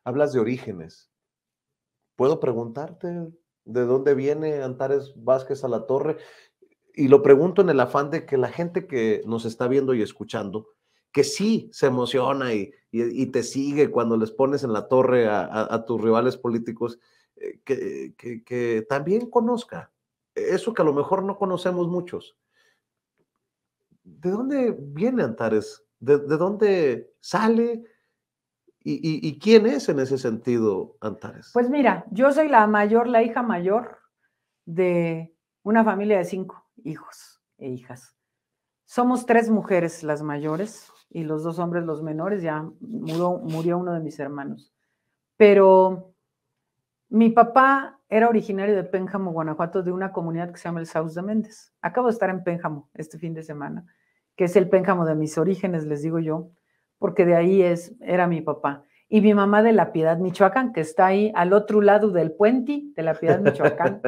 hablas de orígenes. ¿Puedo preguntarte de dónde viene Antares Vázquez Alatorre? Y lo pregunto en el afán de que la gente que nos está viendo y escuchando, que sí se emociona y te sigue cuando les pones en la torre a tus rivales políticos, que también conozca eso que a lo mejor no conocemos muchos. ¿De dónde viene Antares? ¿De dónde sale? ¿Y quién es en ese sentido Antares? Pues mira, yo soy la mayor, la hija mayor de una familia de 5 hijos e hijas. Somos 3 mujeres las mayores y los 2 hombres los menores, ya murió uno de mis hermanos. Pero mi papá era originario de Pénjamo, Guanajuato, de una comunidad que se llama el Saus de Méndez. Acabo de estar en Pénjamo este fin de semana, que es el Pénjamo de mis orígenes, les digo yo, porque de ahí era mi papá. Y mi mamá de La Piedad, Michoacán, que está ahí al otro lado del puente de La Piedad, Michoacán.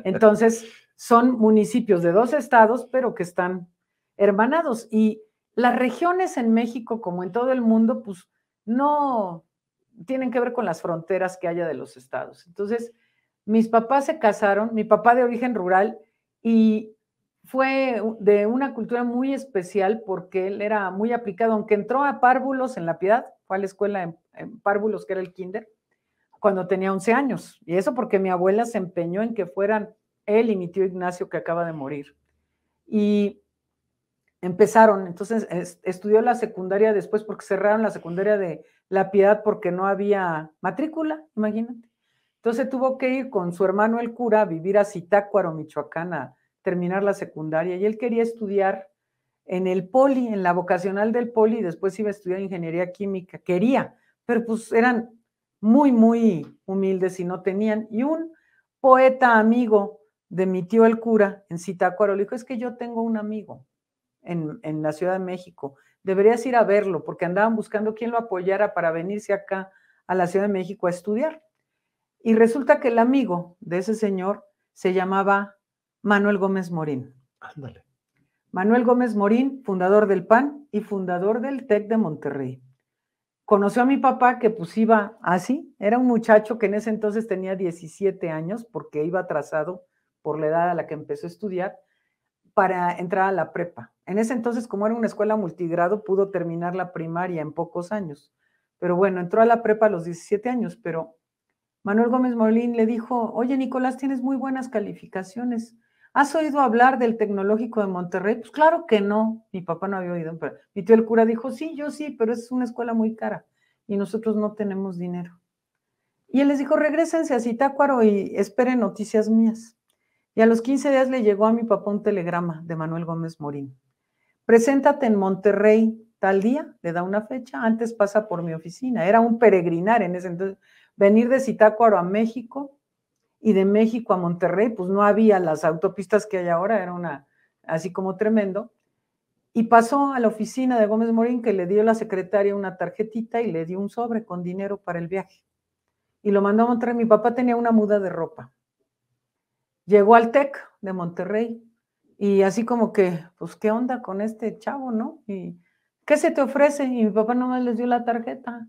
Entonces, son municipios de 2 estados, pero que están hermanados. Y las regiones en México, como en todo el mundo, pues no tienen que ver con las fronteras que haya de los estados. Entonces, mis papás se casaron, mi papá de origen rural, y fue de una cultura muy especial porque él era muy aplicado, aunque entró a párvulos en La Piedad, fue a la escuela en párvulos, que era el kinder, cuando tenía 11 años. Y eso porque mi abuela se empeñó en que fueran él y mi tío Ignacio, que acaba de morir. Y empezaron, entonces estudió la secundaria después porque cerraron la secundaria de La Piedad porque no había matrícula, imagínate. Entonces tuvo que ir con su hermano el cura a vivir a Zitácuaro, Michoacán, a terminar la secundaria, y él quería estudiar en el Poli, en la vocacional del Poli, y después iba a estudiar ingeniería química, quería, pero pues eran muy, muy humildes y no tenían. Y un poeta amigo de mi tío el cura en Zitácuaro le dijo, es que yo tengo un amigo en la Ciudad de México, deberías ir a verlo, porque andaban buscando quién lo apoyara para venirse acá a la Ciudad de México a estudiar. Y resulta que el amigo de ese señor se llamaba Manuel Gómez Morín. Ándale. Manuel Gómez Morín, fundador del PAN y fundador del TEC de Monterrey. Conoció a mi papá, que pues iba así, era un muchacho que en ese entonces tenía 17 años, porque iba atrasado por la edad a la que empezó a estudiar, para entrar a la prepa. En ese entonces, como era una escuela multigrado, pudo terminar la primaria en pocos años. Pero bueno, entró a la prepa a los 17 años, pero Manuel Gómez Morín le dijo, oye, Nicolás, tienes muy buenas calificaciones. ¿Has oído hablar del Tecnológico de Monterrey? Pues claro que no, mi papá no había oído, pero mi tío el cura dijo, sí, yo sí, pero es una escuela muy cara y nosotros no tenemos dinero. Y él les dijo, regrésense a Zitácuaro y esperen noticias mías. Y a los 15 días le llegó a mi papá un telegrama de Manuel Gómez Morín. Preséntate en Monterrey tal día, le da una fecha, antes pasa por mi oficina. Era un peregrinar en ese entonces. Venir de Zitácuaro a México y de México a Monterrey, pues no había las autopistas que hay ahora, era así como tremendo. Y pasó a la oficina de Gómez Morín, que le dio la secretaria una tarjetita y le dio un sobre con dinero para el viaje. Y lo mandó a Monterrey. Mi papá tenía una muda de ropa. Llegó al TEC de Monterrey y así como que, pues, ¿qué onda con este chavo, no? ¿Y qué se te ofrece? Y mi papá nomás les dio la tarjeta.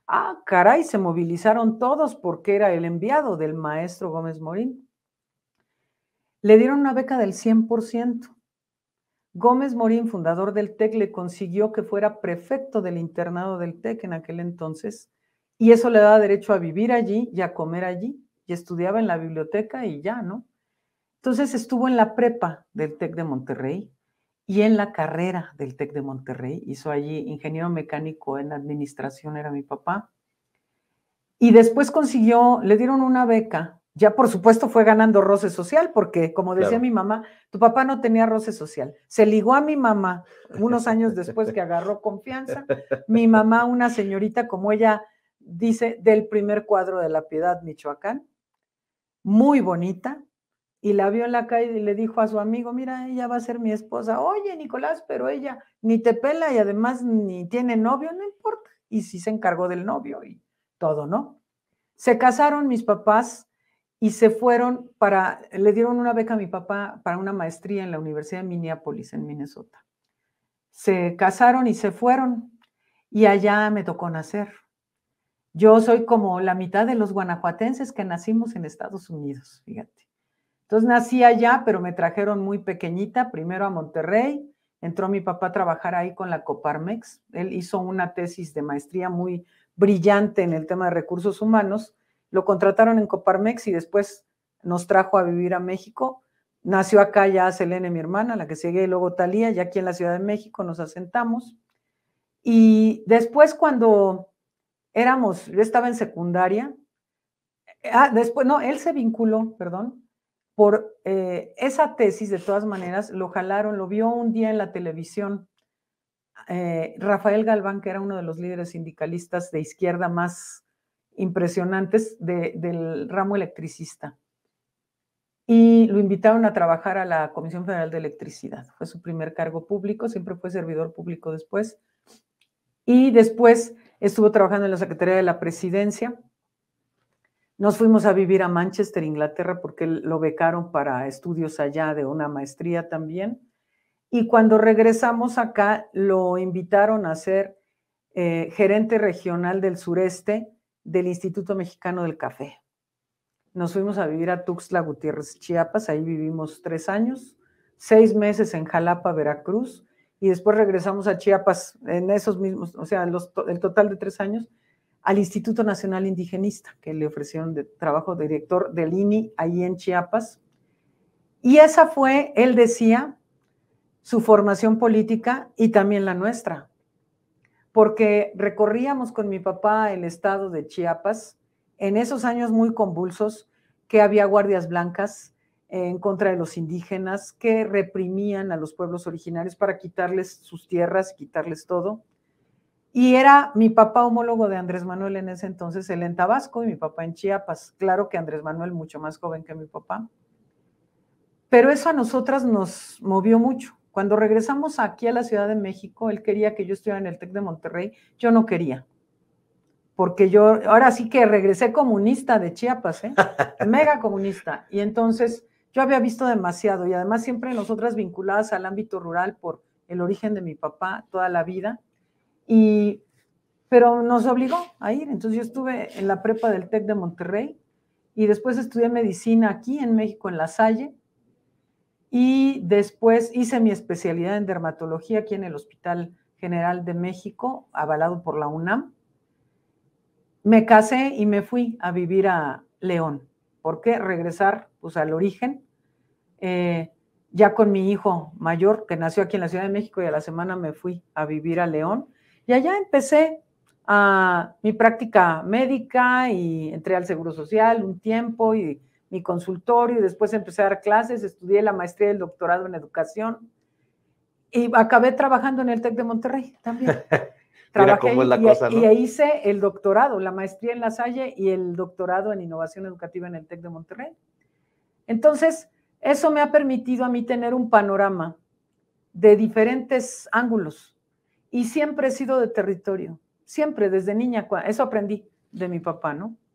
Ah, caray, se movilizaron todos porque era el enviado del maestro Gómez Morín. Le dieron una beca del 100%. Gómez Morín, fundador del TEC, le consiguió que fuera prefecto del internado del TEC en aquel entonces, y eso le daba derecho a vivir allí y a comer allí, y estudiaba en la biblioteca y ya, ¿no? Entonces estuvo en la prepa del TEC de Monterrey y en la carrera del TEC de Monterrey. Hizo allí ingeniero mecánico en administración, era mi papá. Y después consiguió, le dieron una beca. Ya por supuesto fue ganando roce social, porque como decía mi mamá, tu papá no tenía roce social. Se ligó a mi mamá unos años después, que agarró confianza. Mi mamá, una señorita, como ella dice, del primer cuadro de La Piedad, Michoacán, muy bonita, y la vio en la calle y le dijo a su amigo, mira, ella va a ser mi esposa. Oye, Nicolás, pero ella ni te pela y además ni tiene novio, no importa. Y sí se encargó del novio y todo, ¿no? Se casaron mis papás y se fueron le dieron una beca a mi papá para una maestría en la Universidad de Minneapolis, en Minnesota. Se casaron y se fueron, y allá me tocó nacer. Yo soy como la mitad de los guanajuatenses que nacimos en Estados Unidos, fíjate. Entonces nací allá, pero me trajeron muy pequeñita, primero a Monterrey, entró mi papá a trabajar ahí con la Coparmex, él hizo una tesis de maestría muy brillante en el tema de recursos humanos, lo contrataron en Coparmex y después nos trajo a vivir a México, nació acá ya Selene, mi hermana, la que sigue, y luego Talía, ya aquí en la Ciudad de México nos asentamos, y después cuando yo estaba en secundaria, después, no, él se vinculó, perdón, por esa tesis, de todas maneras, lo jalaron, lo vio un día en la televisión, Rafael Galván, que era uno de los líderes sindicalistas de izquierda más impresionantes del ramo electricista. Y lo invitaron a trabajar a la Comisión Federal de Electricidad. Fue su primer cargo público, siempre fue servidor público después. Y después estuvo trabajando en la Secretaría de la Presidencia. Nos fuimos a vivir a Manchester, Inglaterra, porque lo becaron para estudios allá de una maestría también. Y cuando regresamos acá, lo invitaron a ser gerente regional del sureste del Instituto Mexicano del Café. Nos fuimos a vivir a Tuxtla Gutiérrez, Chiapas, ahí vivimos 3 años, 6 meses en Jalapa, Veracruz, y después regresamos a Chiapas en esos mismos, o sea, el total de 3 años, al Instituto Nacional Indigenista, que le ofrecieron de trabajo de director del INI ahí en Chiapas. Y esa fue, él decía, su formación política y también la nuestra, porque recorríamos con mi papá el estado de Chiapas en esos años muy convulsos, que había guardias blancas en contra de los indígenas, que reprimían a los pueblos originarios para quitarles sus tierras, quitarles todo. Y era mi papá homólogo de Andrés Manuel en ese entonces, él en Tabasco y mi papá en Chiapas. Claro que Andrés Manuel mucho más joven que mi papá. Pero eso a nosotras nos movió mucho. Cuando regresamos aquí a la Ciudad de México, él quería que yo estuviera en el TEC de Monterrey, yo no quería. Porque yo, ahora sí que regresé comunista de Chiapas, mega comunista. Y entonces yo había visto demasiado y además siempre nosotras vinculadas al ámbito rural por el origen de mi papá toda la vida. Pero nos obligó a ir. Entonces yo estuve en la prepa del TEC de Monterrey y después estudié medicina aquí en México, en La Salle, y después hice mi especialidad en dermatología aquí en el Hospital General de México, avalado por la UNAM. Me casé y me fui a vivir a León. ¿Por qué? Regresar pues, al origen. Ya con mi hijo mayor, que nació aquí en la Ciudad de México, y a la semana me fui a vivir a León. Y allá empecé mi práctica médica y entré al Seguro Social un tiempo y mi consultorio, y después empecé a dar clases, estudié la maestría y el doctorado en educación y acabé trabajando en el TEC de Monterrey también. Mira cómo es la cosa, ¿no? Y hice el doctorado, la maestría en La Salle y el doctorado en innovación educativa en el TEC de Monterrey. Entonces, eso me ha permitido a mí tener un panorama de diferentes ángulos y siempre he sido de territorio, siempre desde niña, eso aprendí de mi papá, ¿no?